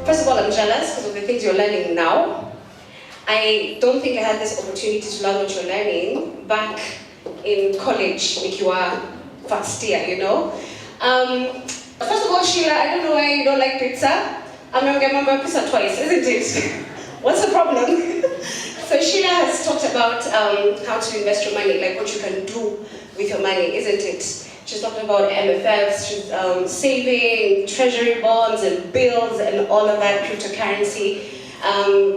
First of all, I'm jealous because of the things you're learning now. I don't think I had this opportunity to learn what you're learning back in college, like you are first year, you know. First of all, Sheila, I don't know why you don't like pizza. I'm going to remember pizza twice, isn't it? What's the problem? So Sheila has talked about how to invest your money, like what you can do with your money, isn't it? She's talked about MFFs, she's saving, treasury bonds and bills and all of that, cryptocurrency.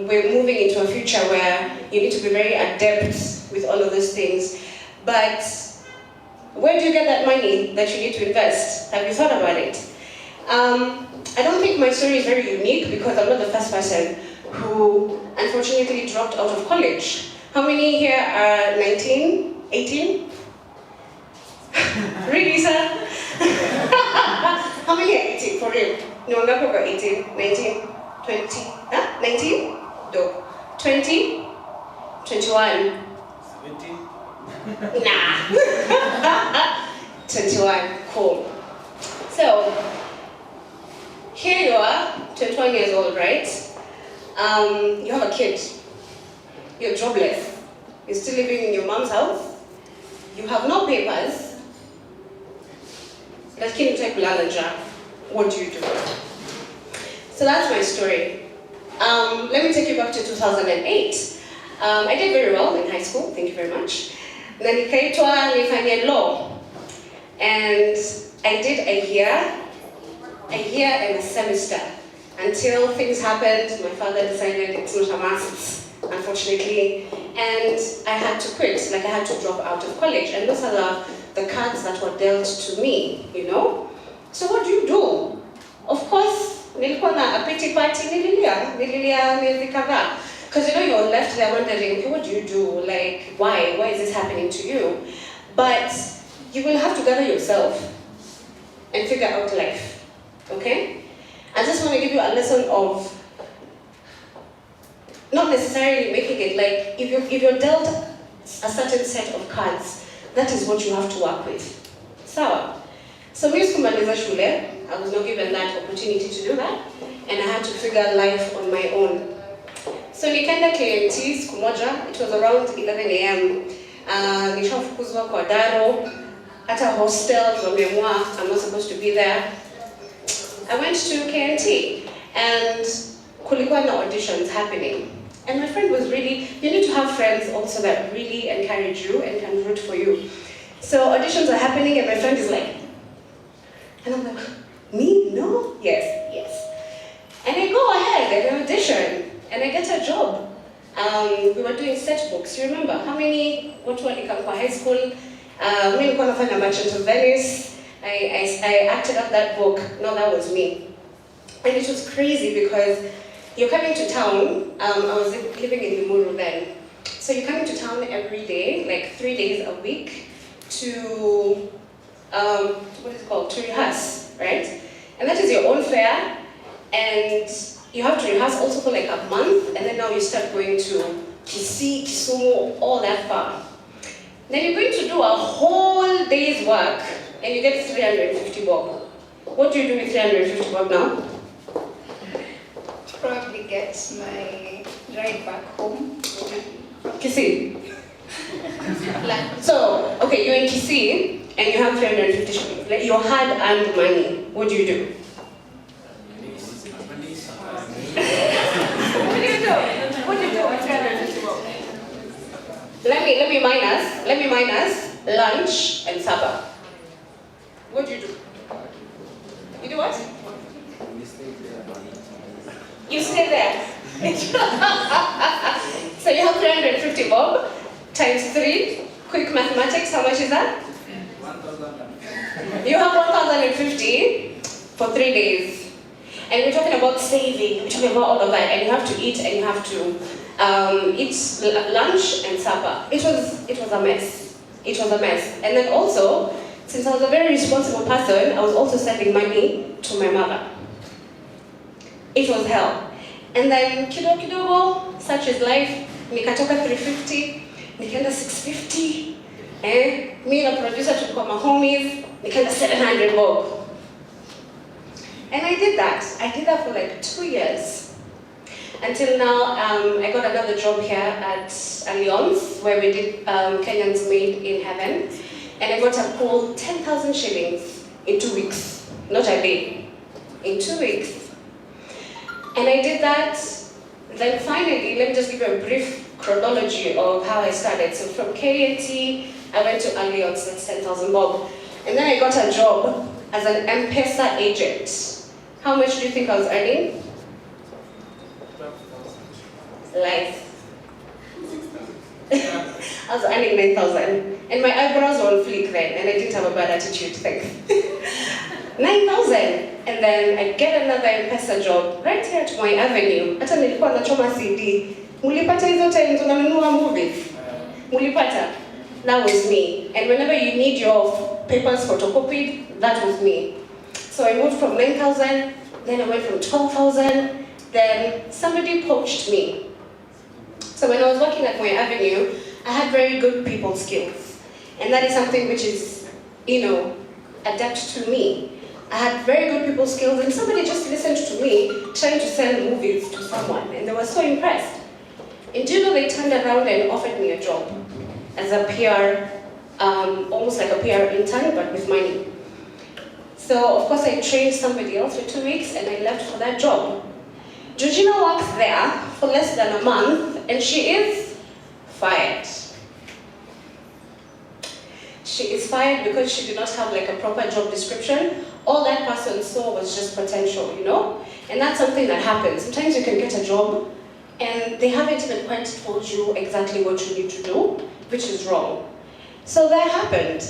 We're moving into a future where you need to be very adept with all of those things. But where do you get that money that you need to invest? Have you thought about it? I don't think my story is very unique because I'm not the first person who unfortunately dropped out of college. How many here are 19, 18? Really, sir? How many are 18 for real? No, not over 18, 19, 20, huh? 19? No. 20? 21? 17? Nah. 21, cool. So, here you are, 21 years old, right? You have a kid. You're jobless. You're still living in your mom's house. You have no papers. What do you do? So that's my story. Let me take you back to 2008. I did very well in high school, thank you very much. Then nikaitwa nifanye law. And I did a year and a semester until things happened. My father decided it's not a must, unfortunately, and I had to quit, like I had to drop out of college. And those are the cards that were dealt to me, you know? So what do you do? Of course, nilikuwa na a pity party, nililia miezi kadhaa. Because you know, you're left there wondering, okay, what do you do? Like, why is this happening to you? But you will have to gather yourself and figure out life, okay? I just want to give you a lesson of not necessarily making it like, if you're dealt a certain set of cards, that is what you have to work with. So mimi sikumaliza shule, I was not given that opportunity to do that, and I had to figure life on my own. So nikaenda KMT siku moja, it was around 11 a.m. Nishafukuzwa kwa daro, at a hostel, I'm not supposed to be there. I went to KMT, and kulikuwa na auditions happening. And my friend was really, you need to have friends also that really encourage you and can root for you. So auditions are happening and my friend is like, and I'm like, me? No? Yes. And I go ahead and I audition and I get a job. We were doing set books, you remember? How many, what were you high school? We were going to find a Merchant of Venice. I acted out that book. No, that was me. And it was crazy because you're coming to town. I was living in Limuru then. So you're coming to town every day, like 3 days a week, to, what is it called? To rehearse, right? And that is your own fare. And you have to rehearse also for like a month. And then now you start going to Kisii, Kisumu, all that far. Then you're going to do a whole day's work and you get 350 bob. What do you do with 350 bob now? Probably get my ride back home. Kisii. So, okay, you're in Kisii and you have 350 shillings. Like your hard-earned money. What do you do? What do you do with 350 bob? Let me minus lunch and supper. What do? You do what? You stay there. So you have 350 bob times 3. Quick mathematics, how much is that? 1,000. You have 1,050 for 3 days. And we're talking about saving, we're talking about all of that, and you have to eat and you have to eat lunch and supper. It was a mess. It was a mess. And then also, since I was a very responsible person, I was also sending money to my mother. It was hell. And then kidogo, such is life. Nikatoka 350, nikaenda 650. Me na producer tulikuwa mahomies, nikaenda 700 bob. And I did that. I did that for like 2 years. Until now, I got another job here at Auditions, where we did Kenyans Made in Heaven. And I got a cool 10,000 shillings in 2 weeks. Not a day, in 2 weeks. And I did that. Then finally, let me just give you a brief chronology of how I started. So from KAT, I went to Auditions, that's 10,000 bob. And then I got a job as an M-Pesa agent. How much do you think I was earning? 12,000. Lies. I was earning 9,000. And my eyebrows were on fleek then, and I didn't have a bad attitude, thanks. 9,000. And then I get another M-Pesa job right here at my avenue. Hata nilikuwa nachoma CD. Mulipata hizo time tunanunua movies? Mulipata? That was me. And whenever you need your papers photocopied, that was me. So I moved from 9,000, then I went from 12,000, then somebody poached me. So when I was working at my avenue, I had very good people skills. And that is something which is, adapt to me. I had very good people skills, and somebody just listened to me trying to sell movies to someone, and they were so impressed. And do you know, they turned around and offered me a job as a PR, almost like a PR intern, but with money. So of course I trained somebody else for 2 weeks, and I left for that job. Georgina works there for less than a month, and she is fired. She is fired because she did not have like a proper job description. All that person saw was just potential, And that's something that happens. Sometimes you can get a job and they haven't even quite told you exactly what you need to do, which is wrong. So that happened.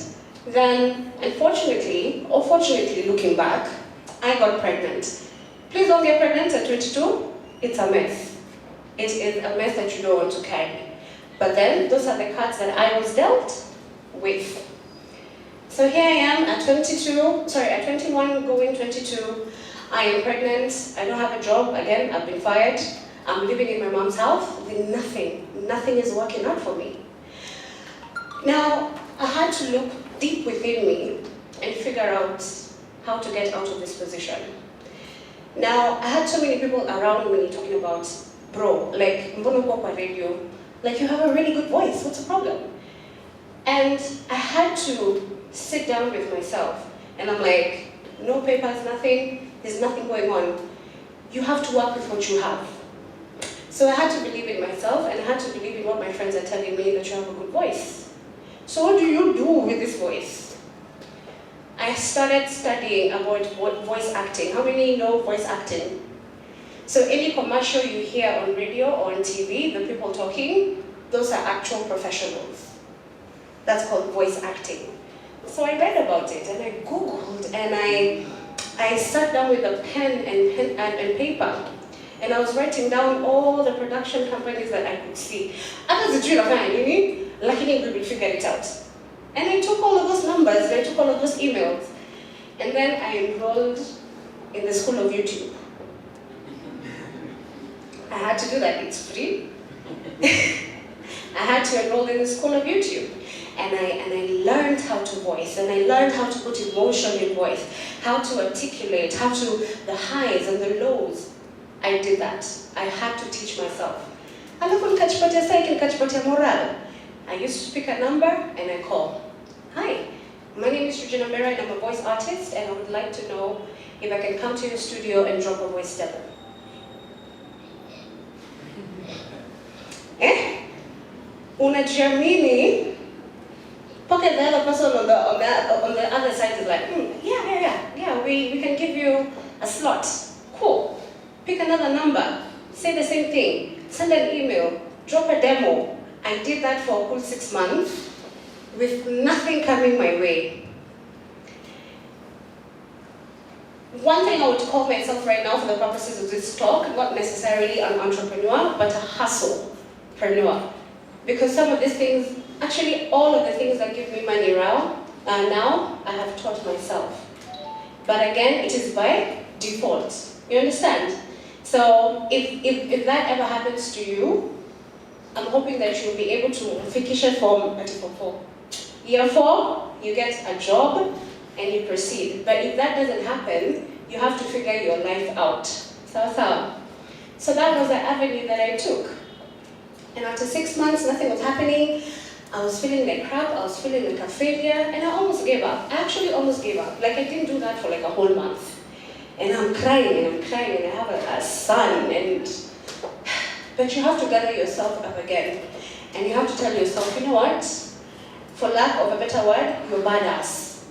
Then, unfortunately, or fortunately looking back, I got pregnant. Please don't get pregnant at 22. It's a mess. It is a mess that you don't want to carry. But then, those are the cards that I was dealt with. So here I am at 21 going 22. I am pregnant, I don't have a job, again, I've been fired. I'm living in my mom's house, with nothing is working out for me. Now, I had to look deep within me and figure out how to get out of this position. Now, I had so many people around me talking about, bro, like, mbono uko kwa radio, like you have a really good voice, what's the problem? And I had to sit down with myself, and I'm like, no papers, nothing, there's nothing going on. You have to work with what you have. So I had to believe in myself, and I had to believe in what my friends are telling me, that you have a good voice. So what do you do with this voice? I started studying about voice acting. How many know voice acting? So any commercial you hear on radio or on TV, the people talking, those are actual professionals. That's called voice acting. So I read about it, and I Googled, and I sat down with a pen and paper, and I was writing down all the production companies that I could see. Hata sijui nafanya nini, lakini we will figure it out. And I took all of those numbers, and I took all of those emails, and then I enrolled in the school of YouTube. I had to do that, it's free. I had to enroll in the school of YouTube. And I learned how to voice, and I learned how to put emotion in voice, how to articulate, the highs and the lows. I did that. I had to teach myself. Alafu nikajipatia psyche, nikajipatia moral. I used to pick a number and I call. Hi, my name is Georgina Mbira, and I'm a voice artist, and I would like to know if I can come to your studio and drop a voice demo. Unajiamini? Pocket the other person on the other side is like, yeah, we can give you a slot. Cool. Pick another number, say the same thing, send an email, drop a demo. I did that for a whole 6 months with nothing coming my way. One thing I would call myself right now for the purposes of this talk, not necessarily an entrepreneur, but a hustlepreneur. Because some of these things, actually all of the things that give me money now, I have taught myself. But again, it is by default. You understand? So if that ever happens to you, I'm hoping that you'll be able to fikisha form at form 4. Year 4, you get a job and you proceed. But if that doesn't happen, You have to figure your life out. So that was the avenue that I took. And after 6 months, nothing was happening. I was feeling like crap, I was feeling like a failure, and I almost gave up. I actually almost gave up. Like I didn't do that for like a whole month. And I'm crying, and I have a son, but you have to gather yourself up again. And you have to tell yourself, you know what? For lack of a better word, you're badass.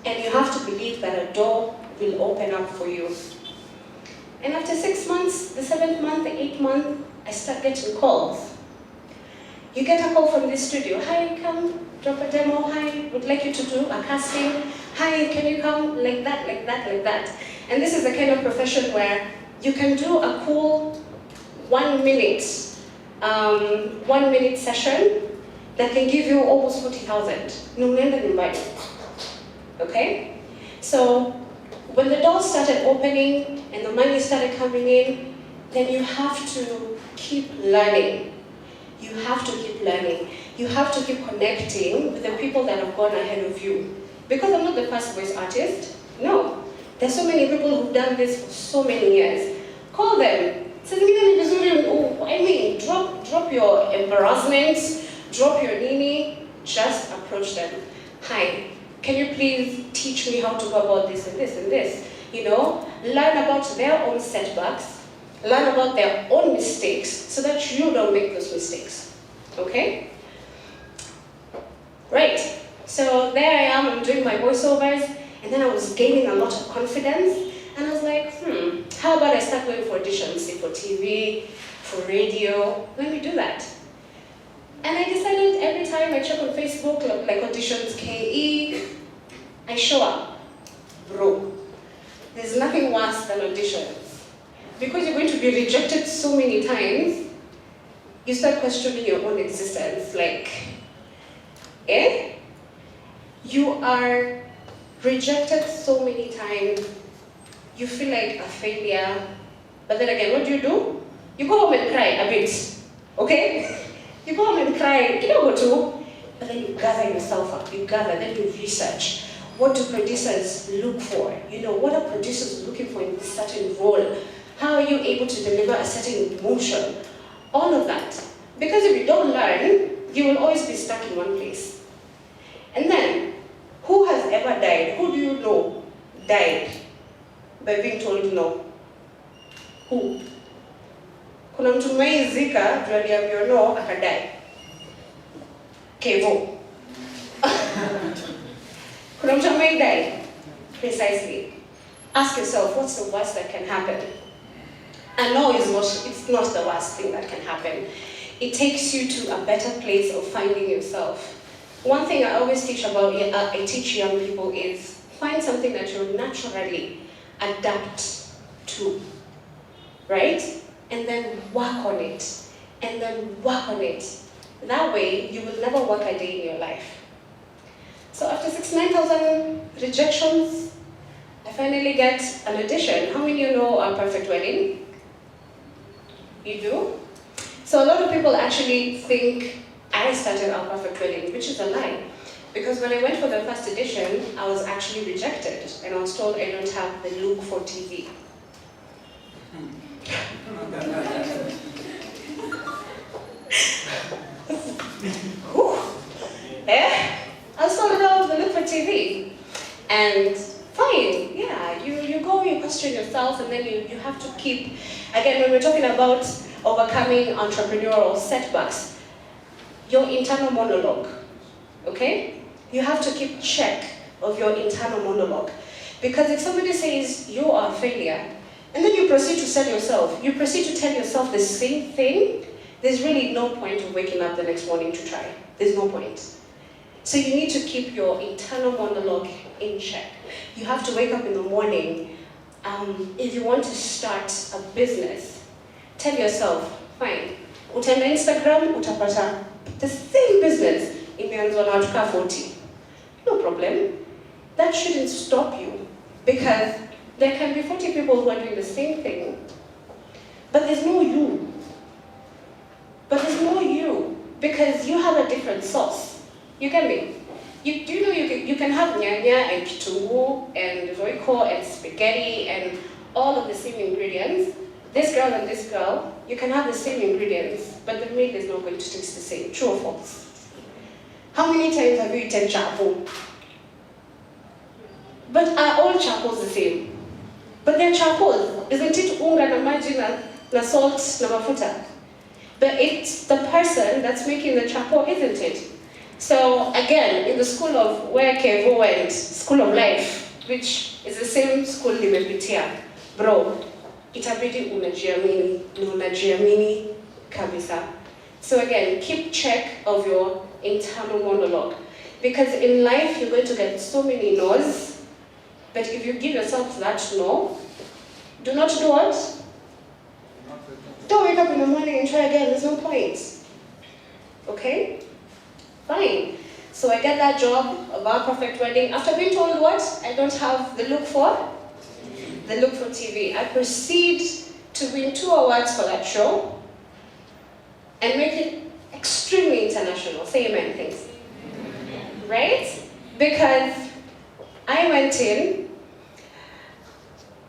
And you have to believe that a door will open up for you. And after 6 months, the 7th month, the 8th month, I start getting calls. You get a call from this studio. Hi, come drop a demo. Hi, would like you to do a casting. Hi, can you come? Like that, like that, like that. And this is the kind of profession where you can do a cool 1 minute session that can give you almost 40,000. No, okay? So when the doors started opening and the money started coming in, then you have to keep learning. You have to keep learning. You have to keep connecting with the people that have gone ahead of you. Because I'm not the first voice artist. No. There's so many people who've done this for so many years. Call them. Drop your embarrassments, drop your nini, just approach them. Hi, can you please teach me how to go about this and this and this? You know, learn about their own setbacks, learn about their own mistakes so that you don't make those mistakes. Okay? Right. So there I am, I'm doing my voiceovers, and then I was gaining a lot of confidence, and I was like, how about I start going for auditions, say for TV, for radio, let me do that. And I decided every time I check on Facebook, like Auditions KE, I show up. Bro, there's nothing worse than auditions. Because you're going to be rejected so many times, you start questioning your own existence. Like, you are rejected so many times, you feel like a failure, but then again, what do? You go home and cry a bit, okay? You go home and cry, you don't go to, but then you gather yourself up, then you research. What do producers look for? You know, what are producers looking for in this certain role? How are you able to deliver a certain emotion? All of that. Because if you don't learn, you will always be stuck in one place. And then, who has ever died? Who do you know died by being told no? Who? Kuna mtu mmeizika, juu aliambiwa no, akadai. Kevo. Kuna mtu mmeidai? Precisely. Ask yourself, what's the worst that can happen? And no, it's not the worst thing that can happen. It takes you to a better place of finding yourself. One thing I always teach young people is find something that you'll naturally adapt to, right? And then work on it, and then work on it. That way, you will never work a day in your life. So after 69,000 rejections, I finally get an audition. How many of you know Our Perfect Wedding? You do? So a lot of people actually think I started Our Perfect Wedding, which is a lie. Because when I went for the first audition, I was actually rejected, and I was told I don't have the look for TV. I was told I don't have the look for TV. And fine, yeah, you go, you question yourself, and then you have to keep, again, when we're talking about overcoming entrepreneurial setbacks, your internal monologue, okay? You have to keep check of your internal monologue. Because if somebody says you are a failure, and then you proceed to sell yourself, you proceed to tell yourself the same thing, there's really no point of waking up the next morning to try. There's no point. So you need to keep your internal monologue in check. You have to wake up in the morning. If you want to start a business, tell yourself, fine, utaenda Instagram, utapata the same business imeanzwa na watu 40. No problem. That shouldn't stop you, because there can be 40 people who are doing the same thing, but there's no you. But there's no you, because you have a different sauce. You get me? you can have nyanya and kitungu and roiko and spaghetti and all of the same ingredients. This girl and this girl, you can have the same ingredients, but the meal is not going to taste the same. True or false? How many times have you eaten chapo? But are all chapos the same? But they're chapos. Isn't it unga na maji na salt na mafuta? But it's the person that's making the chapo, isn't it? So again, in the school of where Kevo went, school of life, which is the same school nimepitia, bro, itabidi unajiamini kabisa. So again, keep check of your internal monologue. Because in life, you're going to get so many no's, but if you give yourself that no, do not do what? Don't wake up in the morning and try again, there's no point. Okay? Fine. So I get that job of our perfect wedding. After being told what? I don't have the look for? The look for TV. I proceed to win 2 awards for that show and make it extremely international. Say amen, please. Right? Because I went in,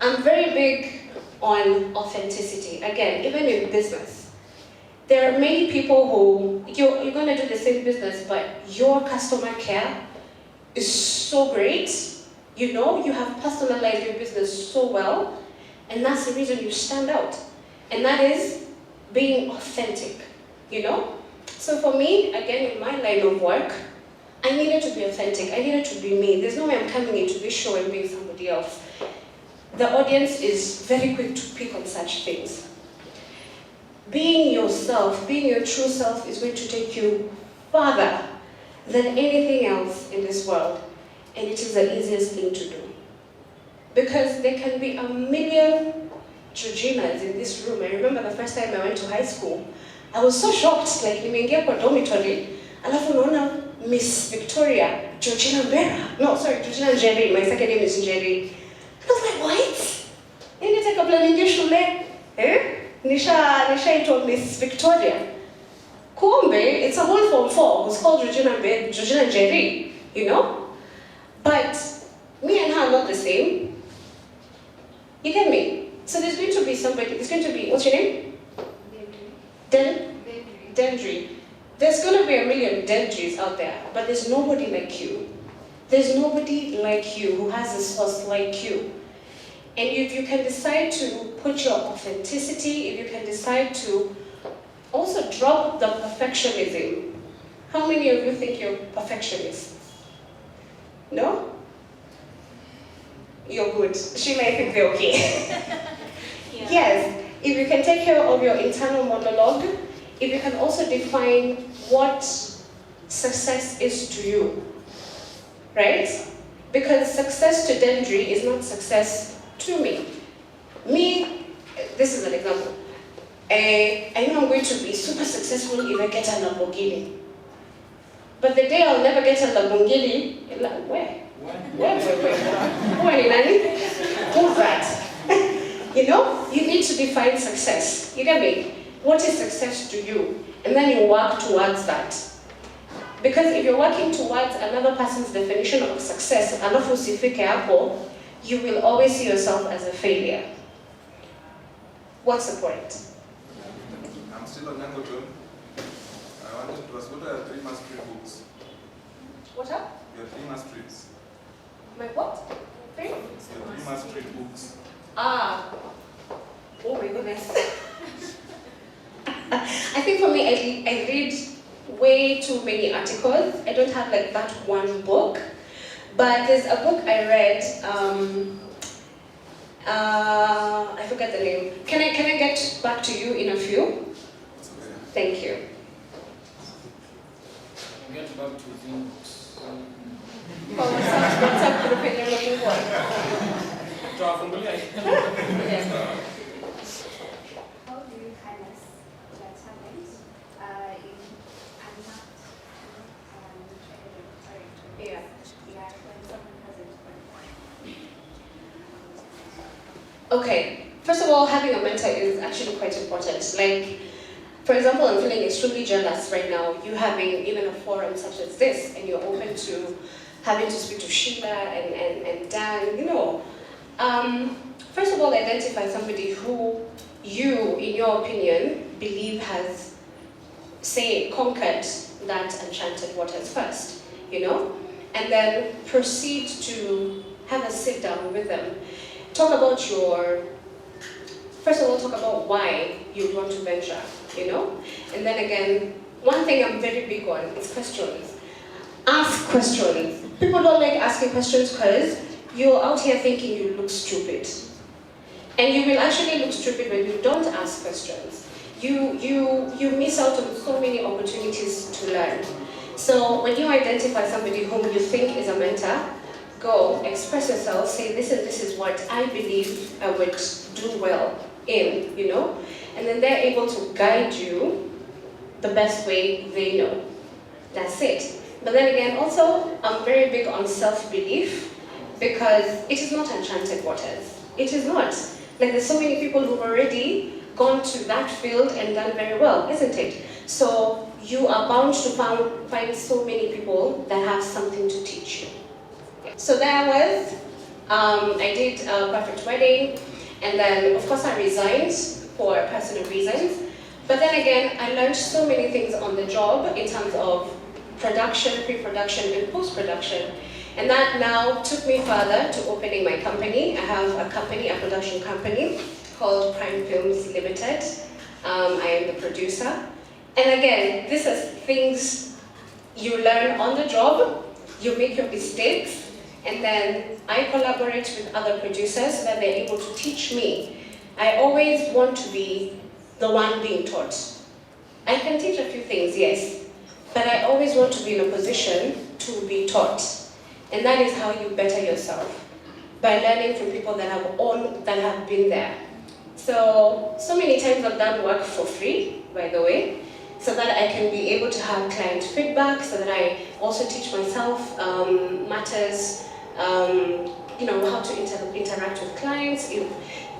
I'm very big on authenticity. Again, even in business. There are many people who, you're going to do the same business, but your customer care is so great. You know, you have personalized your business so well, and that's the reason you stand out. And that is being authentic, you know? So for me, again, in my line of work, I needed to be authentic. I needed to be me. There's no way I'm coming into this show and being somebody else. The audience is very quick to pick on such things. Being yourself, being your true self is going to take you farther than anything else in this world. And it is the easiest thing to do. Because there can be a million Georginas in this room. I remember the first time I went to high school, I was so shocked, like nimeingia kwa dormitory, alafu naona Miss Victoria, Georgina Mbira. No, sorry, Georgina Njeri, my second name is Njeri. And I was like, what? Nini kabla niingie shule? Nisha Miss Victoria. Kumbe, it's a whole form 4 who's called Georgina Njeri, you know? But me and her are not the same. You get me? So there's going to be somebody, there's going to be, what's your name? Dendry. There's going to be a million Dendrys out there, but there's nobody like you. There's nobody like you who has a source like you. And if you can decide to put your authenticity, if you can decide to also drop the perfectionism. How many of you think you're perfectionists? No? You're good. Sheila, I think they're okay. Yeah. Yes, if you can take care of your internal monologue, if you can also define what success is to you, right? Because success to Dendry is not success to me. Me, this is an example. I know I'm going to be super successful if I get a Lamborghini. But the day I'll never get a Lamborghini, where? Who's that? You know, you need to define success. You get me? What is success to you? And then you work towards that. Because if you're working towards another person's definition of success, alafu usifike hapo, you will always see yourself as a failure. What's the point? I'm still on Nangoton. I wanted to ask, what are your 3 mastery books? What up? Your 3 masteries. My what? 3? Your 3 mastery books. Ah. Oh my goodness. I think for me, I read way too many articles. I don't have like that one book. But there's a book I read, I forgot the name. Can I get back to you in a few? Thank you. I'll get back to things. What's up group you're looking for? Yes. How do you harness that talent in unmarked Yeah. when someone hasn't Okay. First of all, having a mentor is actually quite important. Like, For example, I'm feeling extremely jealous right now. You having even a forum such as this, and you're open to having to speak to Sheila and Dan, you know. First of all, identify somebody who you, in your opinion, believe has, say, conquered that enchanted waters first, you know? And then proceed to have a sit down with them. Talk about first of all, talk about why you want to venture, you know? And then again, one thing I'm very big on is questions. Ask questions. People don't like asking questions because you're out here thinking you look stupid. And you will actually look stupid when you don't ask questions. You miss out on so many opportunities to learn. So when you identify somebody whom you think is a mentor, go, express yourself, say this is what I believe I would do well in, you know? And then they're able to guide you the best way they know. That's it. But then again, also, I'm very big on self-belief because it is not enchanted waters. It is not. Like, there's so many people who've already gone to that field and done very well, isn't it? So you are bound to find so many people that have something to teach you. So there I was. I did a perfect wedding, and then of course I resigned for personal reasons. But then again, I learned so many things on the job in terms of production, pre-production, and post-production. And that now took me further to opening my company. I have a company, a production company called Prime Films Limited. I am the producer. And again, this is things you learn on the job, you make your mistakes, and then I collaborate with other producers so that they're able to teach me. I always want to be the one being taught. I can teach a few things, yes, but I always want to be in a position to be taught. And that is how you better yourself, by learning from people that have been there. So many times I've done work for free, by the way, so that I can be able to have client feedback, so that I also teach myself matters, you know, how to interact with clients, if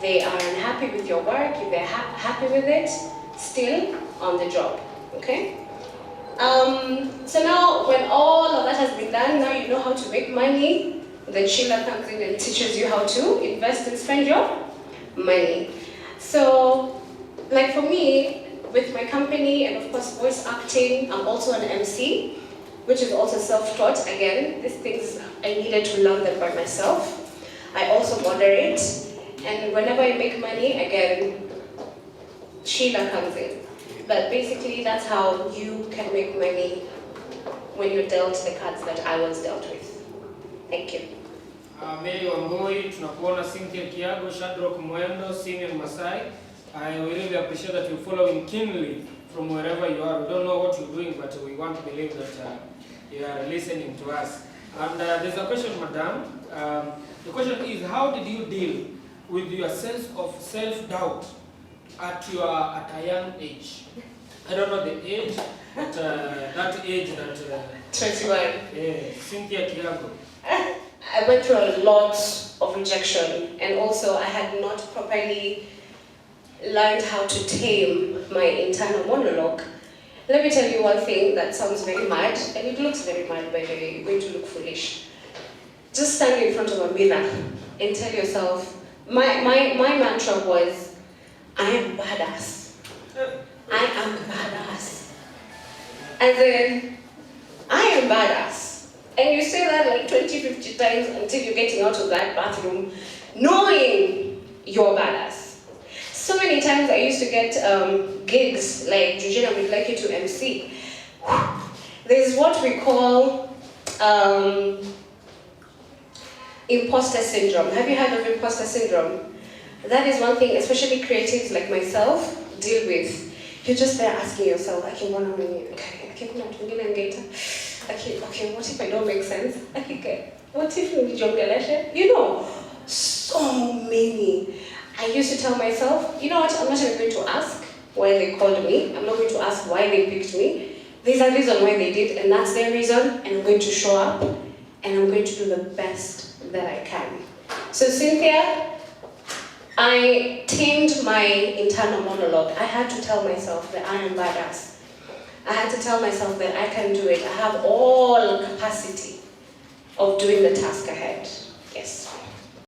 they are unhappy with your work, if they're happy with it, still on the job, okay? So now, when all of that has been done, now you know how to make money. Then Sheila comes in and teaches you how to invest and spend your money. So, like for me, with my company and of course voice acting, I'm also an MC, which is also self-taught. Again, these things I needed to learn them by myself. I also moderate, and whenever I make money, again, Sheila comes in. But basically, that's how you can make money when you're dealt the cards that I was dealt with. Thank you. Mary Wamboi, tunakuona Cynthia Kiago, Shadrach Mwendo, Simeon Masai. I really appreciate that you're following keenly from wherever you are. We don't know what you're doing, but we want to believe that you are listening to us. And there's a question, madam. The question is, how did you deal with your sense of self-doubt at a young age? I don't know the age, but that age that... 21. Cynthia Kiago. I went through a lot of rejection, and also I had not properly learned how to tame my internal monologue. Let me tell you one thing that sounds very mad, and it looks very mad, by the way. You're going to look foolish. Just stand in front of a mirror and tell yourself, my mantra was, I am badass. I am badass. And then, I am badass. And you say that like 20, 50 times until you're getting out of that bathroom, knowing you're badass. So many times I used to get gigs like Georgina would like you to MC. There's what we call imposter syndrome. Have you heard of imposter syndrome? That is one thing, especially creatives like myself deal with. You're just there asking yourself, okay, what if I don't make sense? Okay, what if you know, so many. I used to tell myself, you know what, I'm not even going to ask why they called me. I'm not going to ask why they picked me. There's a reason why they did, and that's their reason, and I'm going to show up, and I'm going to do the best that I can. So Cynthia, I tamed my internal monologue. I had to tell myself that I am badass. I had to tell myself that I can do it. I have all capacity of doing the task ahead.